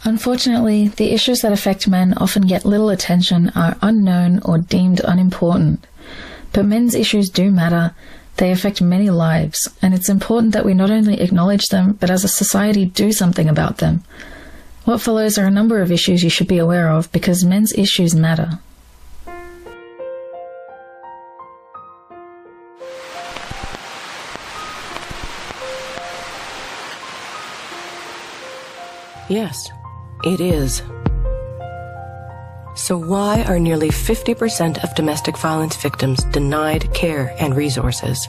Unfortunately, the issues that affect men often get little attention, are unknown or deemed unimportant. But men's issues do matter. They affect many lives, and it's important that we not only acknowledge them, but as a society do something about them. What follows are a number of issues you should be aware of, because men's issues matter. Yes, it is. So why are nearly 50% of domestic violence victims denied care and resources?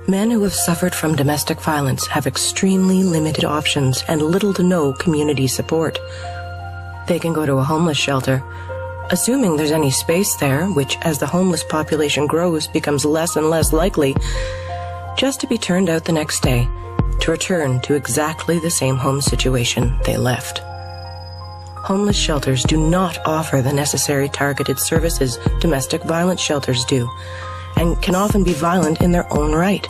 Men who have suffered from domestic violence have extremely limited options and little to no community support. They can go to a homeless shelter, assuming there's any space there, which as the homeless population grows becomes less and less likely, just to be turned out the next day to return to exactly the same home situation they left. Homeless shelters do not offer the necessary targeted services domestic violence shelters do, and can often be violent in their own right.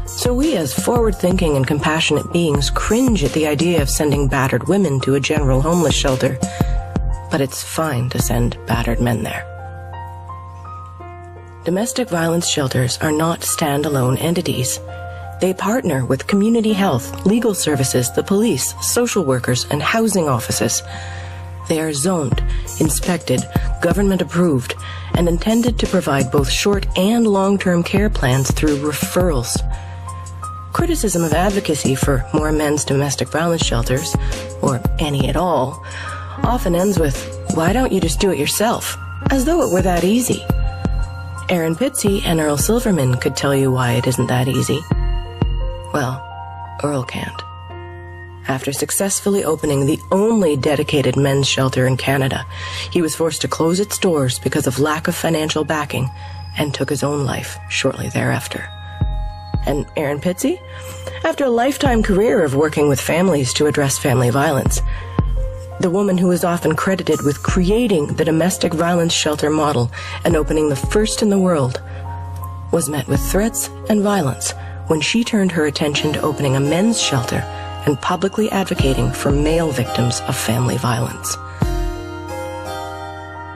So we as forward-thinking and compassionate beings cringe at the idea of sending battered women to a general homeless shelter, but it's fine to send battered men there. Domestic violence shelters are not standalone entities. They partner with community health, legal services, the police, social workers, and housing offices. They are zoned, inspected, government approved, and intended to provide both short and long-term care plans through referrals. Criticism of advocacy for more men's domestic violence shelters, or any at all, often ends with, "Why don't you just do it yourself?" As though it were that easy. Aaron Pitsey and Earl Silverman could tell you why it isn't that easy. Well, Earl can't. After successfully opening the only dedicated men's shelter in Canada, he was forced to close its doors because of lack of financial backing and took his own life shortly thereafter. And Aaron Pitsey? After a lifetime career of working with families to address family violence, the woman who is often credited with creating the domestic violence shelter model and opening the first in the world, was met with threats and violence when she turned her attention to opening a men's shelter and publicly advocating for male victims of family violence.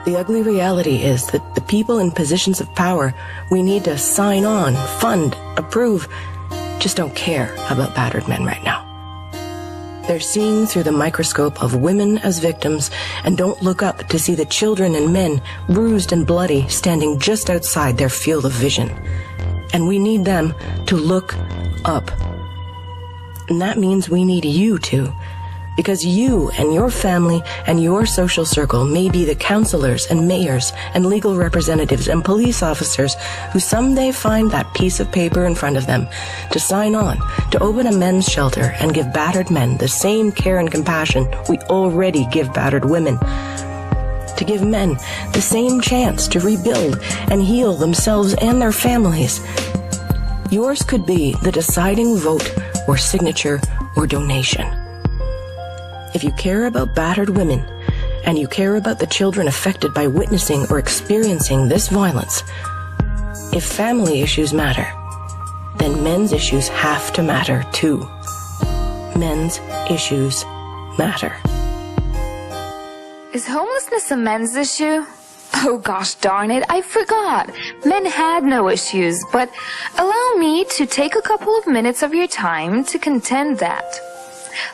The ugly reality is that the people in positions of power we need to sign on, fund, approve, just don't care about battered men right now. They're seeing through the microscope of women as victims and don't look up to see the children and men, bruised and bloody, standing just outside their field of vision. And we need them to look up. And that means we need you to, because you and your family and your social circle may be the counselors and mayors and legal representatives and police officers who someday find that piece of paper in front of them to sign on to open a men's shelter and give battered men the same care and compassion we already give battered women. To give men the same chance to rebuild and heal themselves and their families. Yours could be the deciding vote or signature or donation. If you care about battered women, and you care about the children affected by witnessing or experiencing this violence, if family issues matter, then men's issues have to matter too. Men's issues matter. Is homelessness a men's issue? Oh gosh darn it, I forgot. Men had no issues, but allow me to take a couple of minutes of your time to contend that.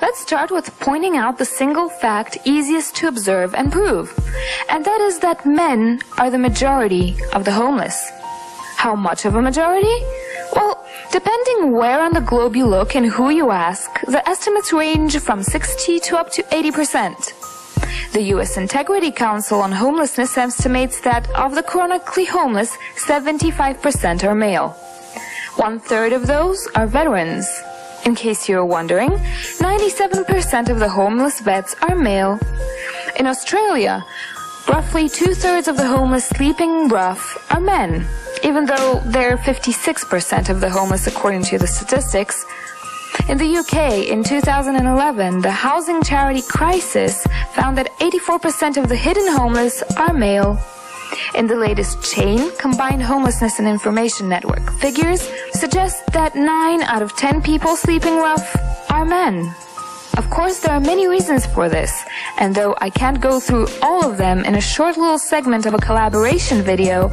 Let's start with pointing out the single fact easiest to observe and prove, and that is that men are the majority of the homeless. How much of a majority? Well, depending where on the globe you look and who you ask, the estimates range from 60 to up to 80%. The U.S. Integrity Council on Homelessness estimates that of the chronically homeless, 75% are male. 1/3 of those are veterans. In case you're wondering, 97% of the homeless vets are male. In Australia, roughly 2/3 of the homeless sleeping rough are men, even though they're 56% of the homeless according to the statistics. In the UK, in 2011, the housing charity Crisis found that 84% of the hidden homeless are male. In the latest Chain Combined Homelessness and Information Network, figures suggest that 9 out of 10 people sleeping rough are men. Of course, there are many reasons for this, and though I can't go through all of them in a short little segment of a collaboration video,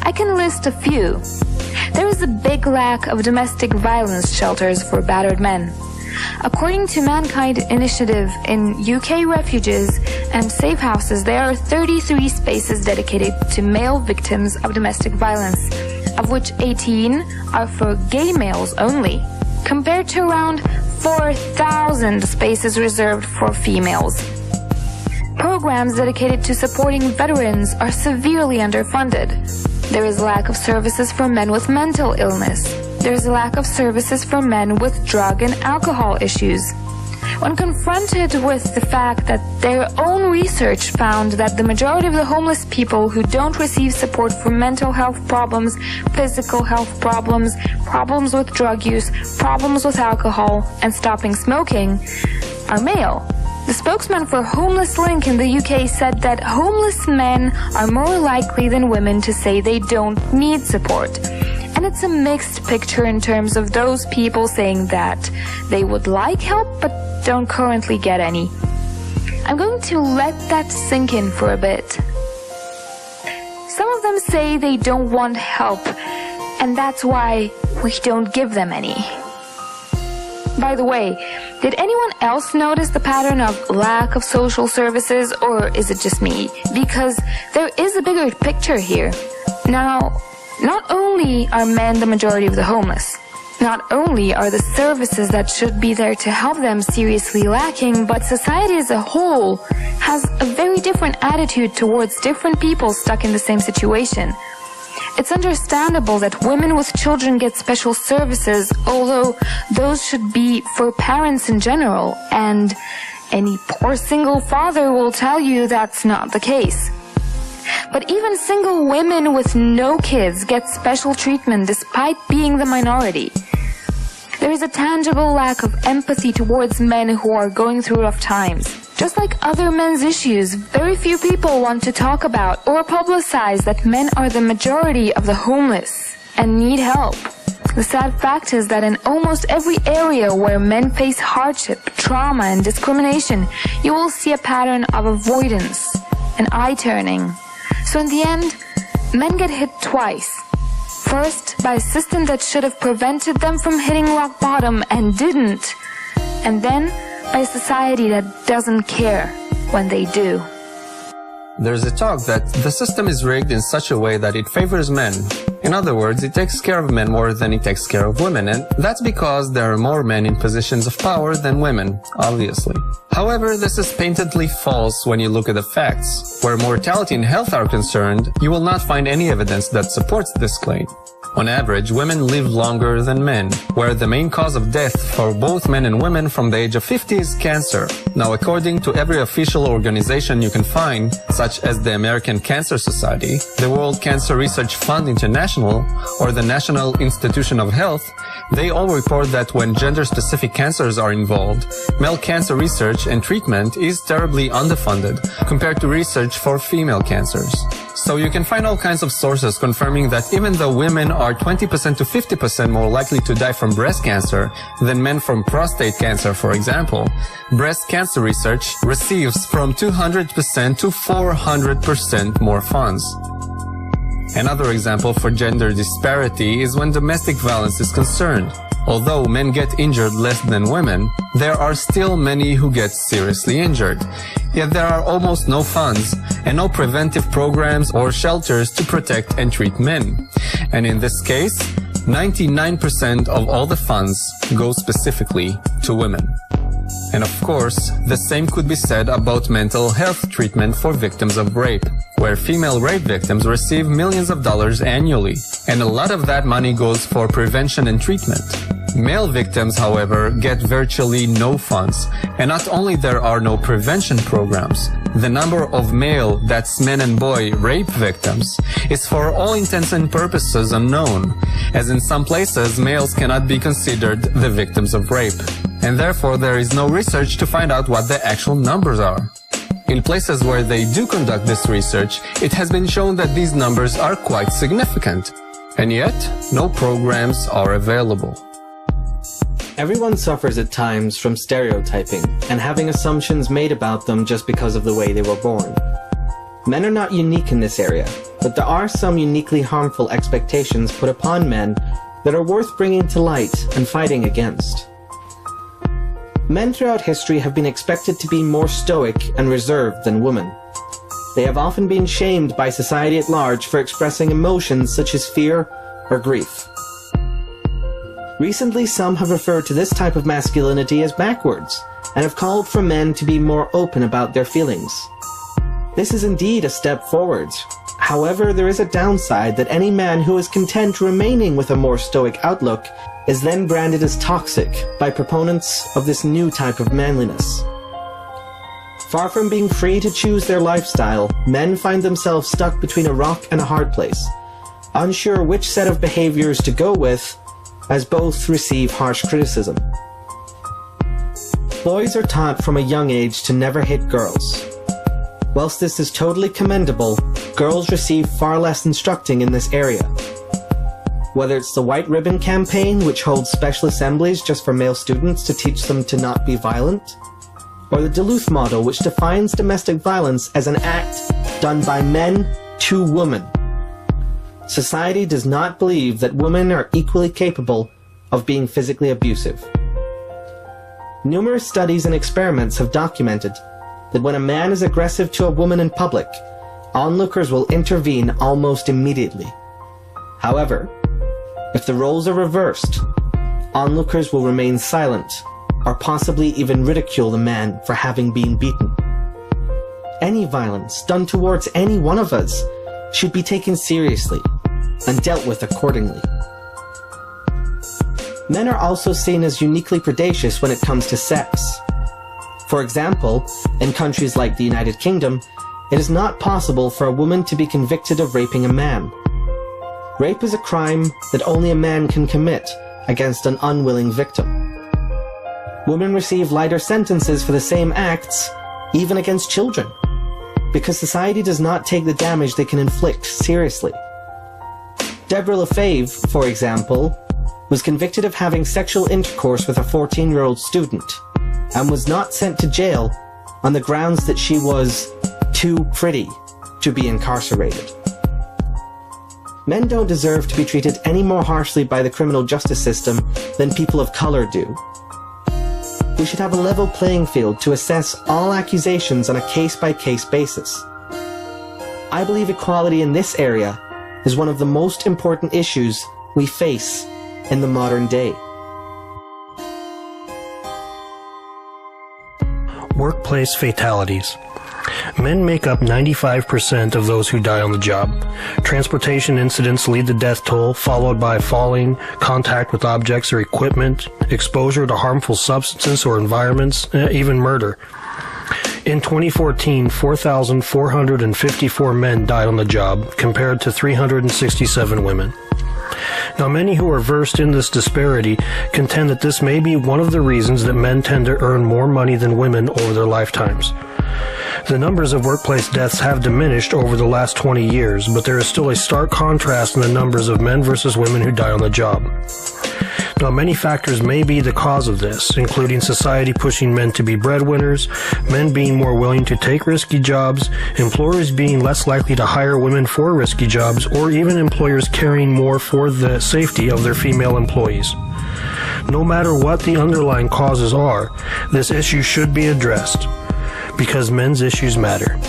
I can list a few. There is a big lack of domestic violence shelters for battered men. According to Mankind Initiative, in UK refuges and safe houses, there are 33 spaces dedicated to male victims of domestic violence, of which 18 are for gay males only, compared to around 4,000 spaces reserved for females. Programs dedicated to supporting veterans are severely underfunded. There is a lack of services for men with mental illness. There is a lack of services for men with drug and alcohol issues. When confronted with the fact that their own research found that the majority of the homeless people who don't receive support for mental health problems, physical health problems, problems with drug use, problems with alcohol, and stopping smoking, are male. The spokesman for Homeless Link in the UK said that homeless men are more likely than women to say they don't need support. And it's a mixed picture in terms of those people saying that they would like help but don't currently get any. I'm going to let that sink in for a bit. Some of them say they don't want help, and that's why we don't give them any. By the way, did anyone else notice the pattern of lack of social services, or is it just me? Because there is a bigger picture here. Now, not only are men the majority of the homeless, not only are the services that should be there to help them seriously lacking, but society as a whole has a very different attitude towards different people stuck in the same situation. It's understandable that women with children get special services, although those should be for parents in general, and any poor single father will tell you that's not the case. But even single women with no kids get special treatment despite being the minority. There is a tangible lack of empathy towards men who are going through rough times. Just like other men's issues, very few people want to talk about or publicize that men are the majority of the homeless and need help. The sad fact is that in almost every area where men face hardship, trauma, and discrimination, you will see a pattern of avoidance and eye-turning. So in the end, men get hit twice. First, by a system that should have prevented them from hitting rock bottom and didn't. And then, by a society that doesn't care when they do. There's a talk that the system is rigged in such a way that it favors men. In other words, it takes care of men more than it takes care of women, and that's because there are more men in positions of power than women, obviously. However, this is patently false when you look at the facts. Where mortality and health are concerned, you will not find any evidence that supports this claim. On average, women live longer than men, where the main cause of death for both men and women from the age of 50 is cancer. Now, according to every official organization you can find, such as the American Cancer Society, the World Cancer Research Fund International, or the National Institution of Health, they all report that when gender-specific cancers are involved, male cancer research and treatment is terribly underfunded compared to research for female cancers. So you can find all kinds of sources confirming that even though women are 20% to 50% more likely to die from breast cancer than men from prostate cancer, for example, breast cancer research receives from 200% to 400% more funds. Another example for gender disparity is when domestic violence is concerned. Although men get injured less than women, there are still many who get seriously injured. Yet there are almost no funds and no preventive programs or shelters to protect and treat men. And in this case, 99% of all the funds go specifically to women. And of course, the same could be said about mental health treatment for victims of rape, where female rape victims receive millions of dollars annually, and a lot of that money goes for prevention and treatment. Male victims, however, get virtually no funds, and not only there are no prevention programs, the number of male, that's men and boy, rape victims is for all intents and purposes unknown, as in some places males cannot be considered the victims of rape, and therefore there is no research to find out what the actual numbers are. In places where they do conduct this research, it has been shown that these numbers are quite significant, and yet no programs are available. Everyone suffers at times from stereotyping and having assumptions made about them just because of the way they were born. Men are not unique in this area, but there are some uniquely harmful expectations put upon men that are worth bringing to light and fighting against. Men throughout history have been expected to be more stoic and reserved than women. They have often been shamed by society at large for expressing emotions such as fear or grief. Recently, some have referred to this type of masculinity as backwards, and have called for men to be more open about their feelings. This is indeed a step forward. However, there is a downside that any man who is content remaining with a more stoic outlook is then branded as toxic by proponents of this new type of manliness. Far from being free to choose their lifestyle, men find themselves stuck between a rock and a hard place, unsure which set of behaviors to go with, as both receive harsh criticism. Boys are taught from a young age to never hit girls. Whilst this is totally commendable, girls receive far less instructing in this area. Whether it's the White Ribbon campaign, which holds special assemblies just for male students to teach them to not be violent, or the Duluth model, which defines domestic violence as an act done by men to women. Society does not believe that women are equally capable of being physically abusive. Numerous studies and experiments have documented that when a man is aggressive to a woman in public, onlookers will intervene almost immediately. However, if the roles are reversed, onlookers will remain silent or possibly even ridicule the man for having been beaten. Any violence done towards any one of us should be taken seriously and dealt with accordingly. Men are also seen as uniquely predacious when it comes to sex. For example, in countries like the United Kingdom, it is not possible for a woman to be convicted of raping a man. Rape is a crime that only a man can commit against an unwilling victim. Women receive lighter sentences for the same acts, even against children, because society does not take the damage they can inflict seriously. Deborah LaFave, for example, was convicted of having sexual intercourse with a 14-year-old student and was not sent to jail on the grounds that she was too pretty to be incarcerated. Men don't deserve to be treated any more harshly by the criminal justice system than people of color do. We should have a level playing field to assess all accusations on a case-by-case basis. I believe equality in this area is one of the most important issues we face in the modern day. Workplace fatalities. Men make up 95% of those who die on the job. Transportation incidents lead the death toll, followed by falling, contact with objects or equipment, exposure to harmful substances or environments, even murder. In 2014, 4,454 men died on the job, compared to 367 women. Now, many who are versed in this disparity contend that this may be one of the reasons that men tend to earn more money than women over their lifetimes. The numbers of workplace deaths have diminished over the last 20 years, but there is still a stark contrast in the numbers of men versus women who die on the job. Now, many factors may be the cause of this, including society pushing men to be breadwinners, men being more willing to take risky jobs, employers being less likely to hire women for risky jobs, or even employers caring more for the safety of their female employees. No matter what the underlying causes are, this issue should be addressed, because men's issues matter.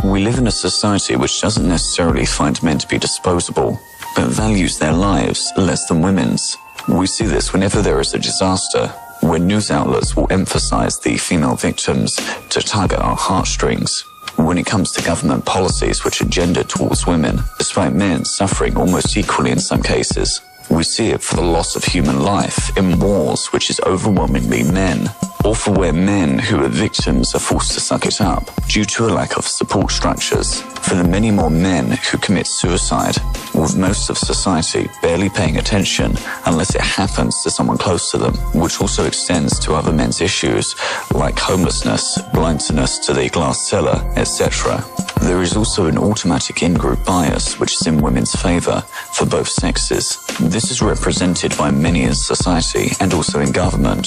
We live in a society which doesn't necessarily find men to be disposable, but values their lives less than women's. We see this whenever there is a disaster, when news outlets will emphasize the female victims to target our heartstrings. When it comes to government policies which are gendered towards women, despite men suffering almost equally in some cases. We see it for the loss of human life in wars which is overwhelmingly men, or for where men who are victims are forced to suck it up due to a lack of support structures, for the many more men who commit suicide, with most of society barely paying attention unless it happens to someone close to them, which also extends to other men's issues like homelessness, blindness to the glass cellar, etc. There is also an automatic in-group bias which is in women's favour for both sexes. This is represented by many in society and also in government.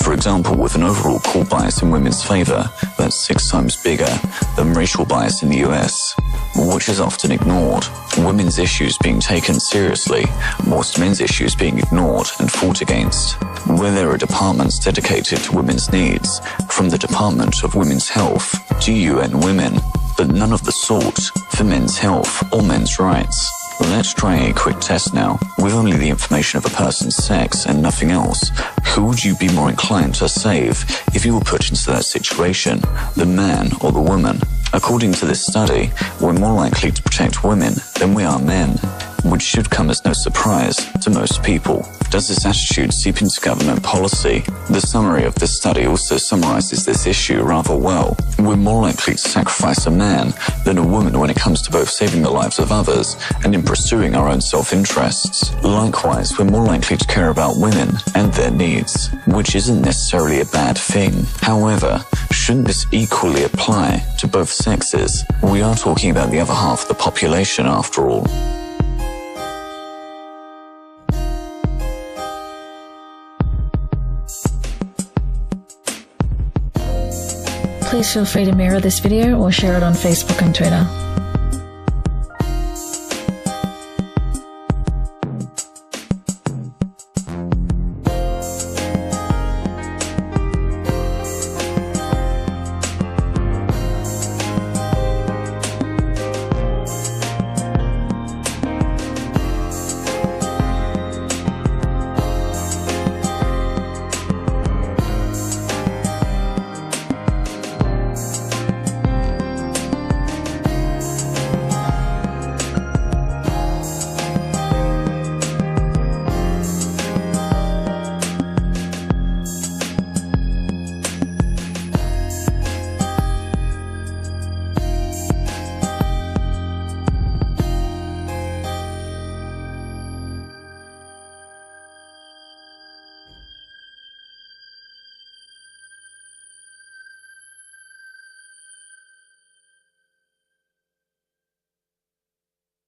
For example, with an overall core bias in women's favour that's 6 times bigger than racial bias in the US, which is often ignored. Women's issues being taken seriously, whilst men's issues being ignored and fought against. Where there are departments dedicated to women's needs, from the Department of Women's Health to UN Women, but none of the sort for men's health or men's rights. Let's try a quick test now. With only the information of a person's sex and nothing else, who would you be more inclined to save if you were put into that situation, the man or the woman? According to this study, we're more likely to protect women than we are men, which should come as no surprise to most people. Does this attitude seep into government policy? The summary of this study also summarizes this issue rather well. We're more likely to sacrifice a man than a woman when it comes to both saving the lives of others and in pursuing our own self-interests. Likewise, we're more likely to care about women and their needs, which isn't necessarily a bad thing. However, shouldn't this equally apply to both sexes? We are talking about the other half of the population after all. Please feel free to mirror this video or share it on Facebook and Twitter.